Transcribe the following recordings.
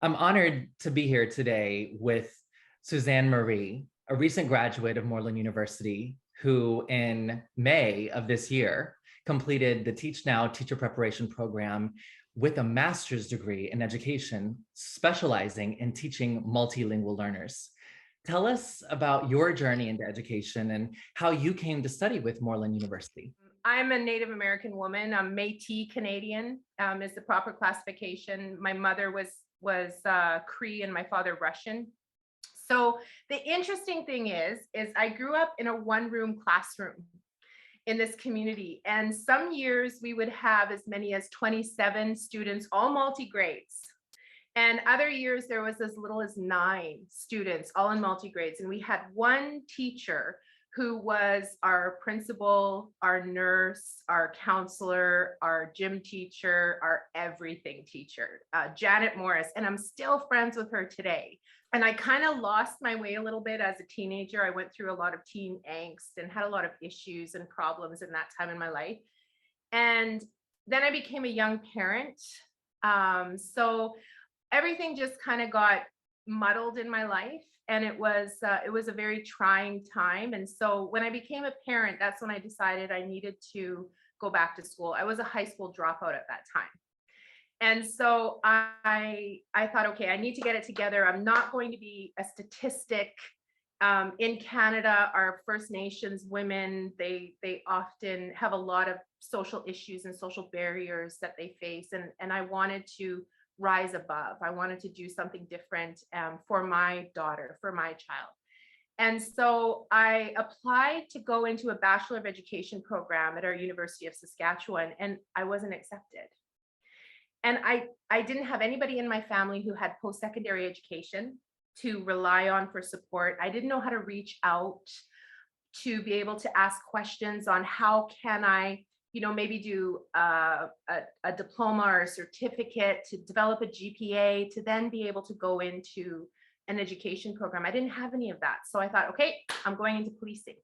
I'm honored to be here today with Suzanne Marie, a recent graduate of Moreland University, who in May of this year completed the Teach Now teacher preparation program with a master's degree in education, specializing in teaching multilingual learners. Tell us about your journey into education and how you came to study with Moreland University. I'm a Native American woman. I'm Métis Canadian is the proper classification. My mother was Cree and my father Russian. So the interesting thing is I grew up in a one-room classroom in this community. And some years we would have as many as 27 students, all multi-grades. And other years there was as little as 9 students, all in multi-grades. And we had one teacher who was our principal, our nurse, our counselor, our gym teacher, our everything teacher, Janet Morris. And I'm still friends with her today. And I kind of lost my way a little bit as a teenager. I went through a lot of teen angst and had a lot of issues and problems in that time in my life. And then I became a young parent. So everything just kind of got muddled in my life. And it was a very trying time. And so when I became a parent, that's when I decided I needed to go back to school. I was a high school dropout at that time. And so I thought, okay, I need to get it together. I'm not going to be a statistic. In Canada, our First Nations women, they often have a lot of social issues and social barriers that they face. And I wanted to rise above. I wanted to do something different for my daughter, for my child. And so I applied to go into a Bachelor of Education program at our University of Saskatchewan, and I wasn't accepted. And I didn't have anybody in my family who had post-secondary education to rely on for support. I didn't know how to reach out to be able to ask questions on how can I, maybe do a diploma or a certificate to develop a GPA to then be able to go into an education program. I didn't have any of that. So I thought, okay, I'm going into policing.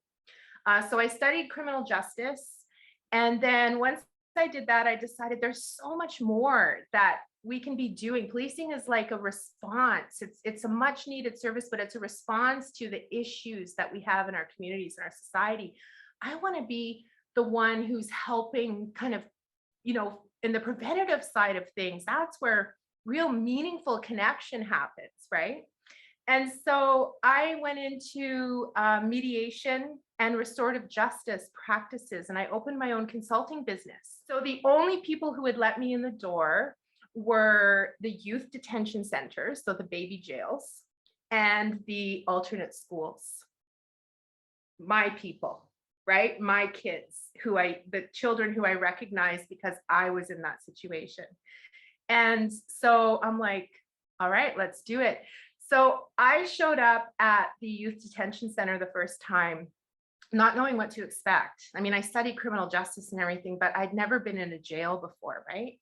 So I studied criminal justice. And then once I did that, I decided there's so much more that we can be doing. Policing is like a response. It's a much needed service, but it's a response to the issues that we have in our communities and our society. I want to be the one who's helping kind of, in the preventative side of things. That's where real meaningful connection happens, right? And so I went into mediation and restorative justice practices, and I opened my own consulting business. So the only people who would let me in the door were the youth detention centers, so the baby jails, and the alternate schools. My people, right? My kids, the children who I recognized because I was in that situation. And so I'm like, all right, let's do it. So I showed up at the youth detention center the first time, not knowing what to expect. I mean, I studied criminal justice and everything, but I'd never been in a jail before, right?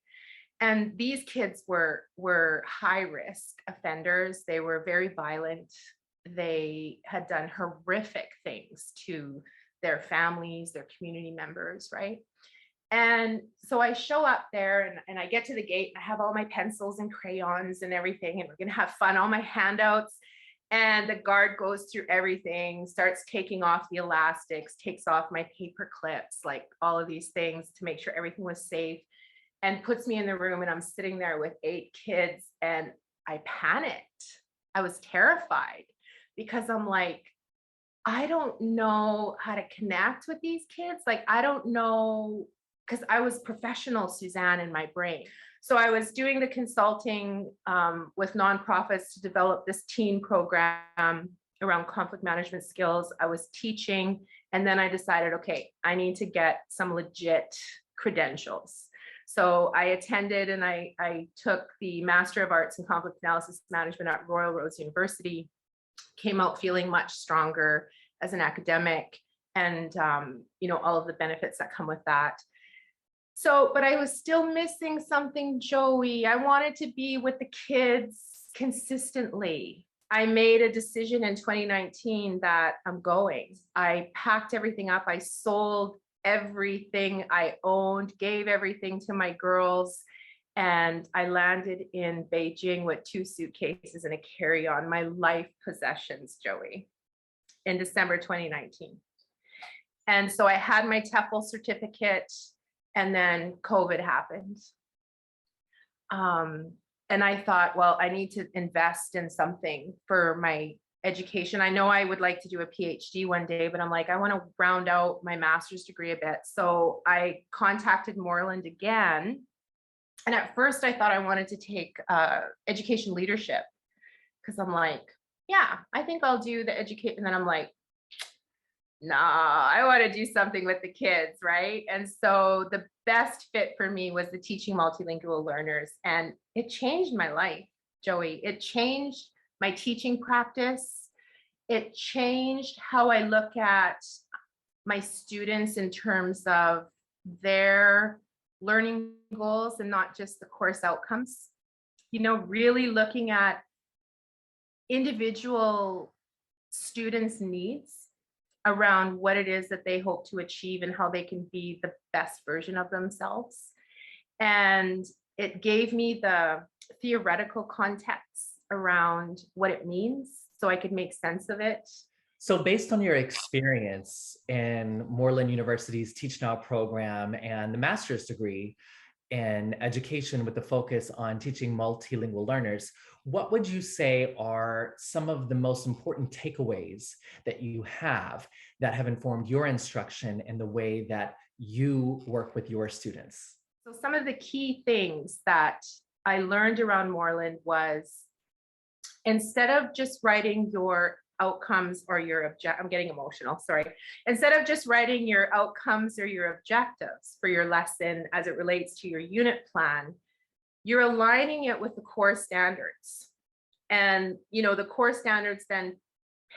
And these kids were high risk offenders. They were very violent. They had done horrific things to their families, their community members, right? And so I show up there and I get to the gate and I have all my pencils and crayons and everything, and we're gonna have fun, all my handouts. And the guard goes through everything, starts taking off the elastics, takes off my paper clips, like all of these things to make sure everything was safe, and puts me in the room. And I'm sitting there with 8 kids and I panicked. I was terrified because I'm like, I don't know how to connect with these kids. Like, I don't know, because I was professional Suzanne in my brain. So I was doing the consulting with nonprofits to develop this teen program around conflict management skills. I was teaching, and then I decided, okay, I need to get some legit credentials. So I attended and I took the Master of Arts in Conflict Analysis Management at Royal Roads University, came out feeling much stronger as an academic, and all of the benefits that come with that. So, but I was still missing something, Joey. I wanted to be with the kids consistently. I made a decision in 2019 that I'm going. I packed everything up. I sold everything I owned, gave everything to my girls, And I landed in Beijing with 2 suitcases and a carry-on, my life possessions, Joey, in December 2019. And so I had my TEFL certificate, and then COVID happened. And I thought, well, I need to invest in something for my education. I know I would like to do a PhD one day, but I'm like, I want to round out my master's degree a bit. So I contacted Moreland again. And at first I thought I wanted to take education leadership, because I'm like, yeah, I think I'll do the educate. And then I'm like, nah, I want to do something with the kids, right? And so the best fit for me was the teaching multilingual learners. And it changed my life, Joey. It changed my teaching practice. It changed how I look at my students in terms of their learning goals and not just the course outcomes. You know, really looking at individual students' needs around what it is that they hope to achieve and how they can be the best version of themselves. And it gave me the theoretical context around what it means so I could make sense of it. So based on your experience in Moreland University's Teach Now program and the master's degree in education with the focus on teaching multilingual learners, what would you say are some of the most important takeaways that you have that have informed your instruction and the way that you work with your students? So some of the key things that I learned around Moreland was, instead of just writing your outcomes or your I'm getting emotional, sorry. Instead of just writing your outcomes or your objectives for your lesson as it relates to your unit plan, you're aligning it with the core standards. And, you know, the core standards then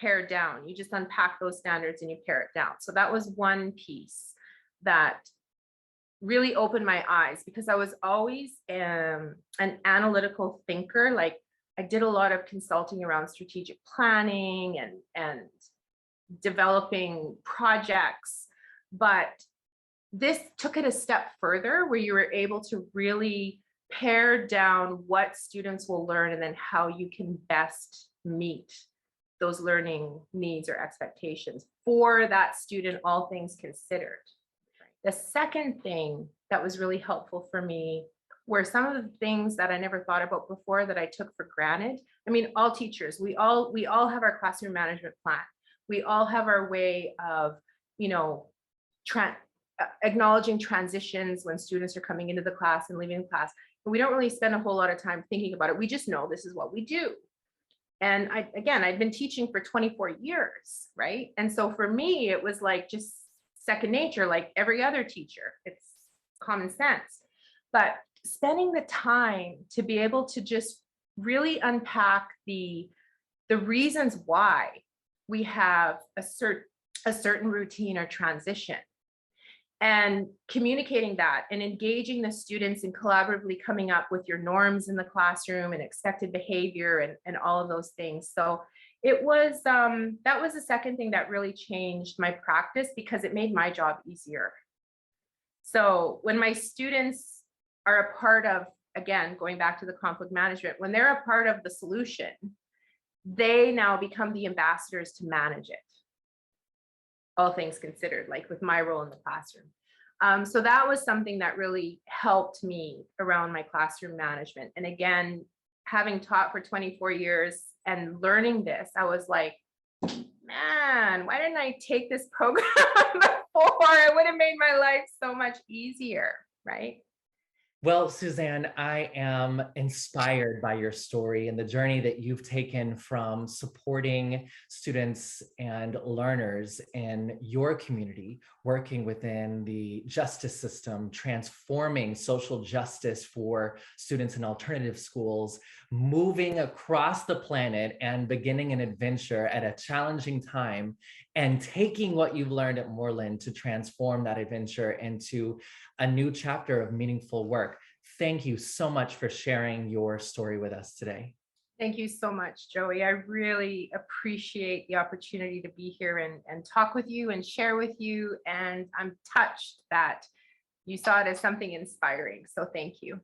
pare down. You just unpack those standards and you pare it down. So that was one piece that really opened my eyes, because I was always an analytical thinker. Like, I did a lot of consulting around strategic planning and developing projects, but this took it a step further, where you were able to really pare down what students will learn and then how you can best meet those learning needs or expectations for that student, all things considered. The second thing that was really helpful for me were some of the things that I never thought about before that I took for granted. I mean, all teachers, we all have our classroom management plan. We all have our way of, you know, acknowledging transitions when students are coming into the class and leaving the class. But we don't really spend a whole lot of time thinking about it. We just know this is what we do. And I'd been teaching for 24 years, right? And so for me, it was like just second nature, like every other teacher. It's common sense. But spending the time to be able to just really unpack the reasons why we have a certain routine or transition, and communicating that and engaging the students and collaboratively coming up with your norms in the classroom and expected behavior and all of those things. So it was, that was the second thing that really changed my practice, because it made my job easier. So when my students are a part of, again, going back to the conflict management, when they're a part of the solution, they now become the ambassadors to manage it, all things considered, like with my role in the classroom. So that was something that really helped me around my classroom management. And again, having taught for 24 years and learning this, I was like, man, why didn't I take this program before? It would have made my life so much easier, right? Well, Suzanne, I am inspired by your story and the journey that you've taken from supporting students and learners in your community, working within the justice system, transforming social justice for students in alternative schools, moving across the planet and beginning an adventure at a challenging time, and taking what you've learned at Moreland to transform that adventure into a new chapter of meaningful work. Thank you so much for sharing your story with us today. Thank you so much, Joey. I really appreciate the opportunity to be here and talk with you and share with you. And I'm touched that you saw it as something inspiring. So thank you.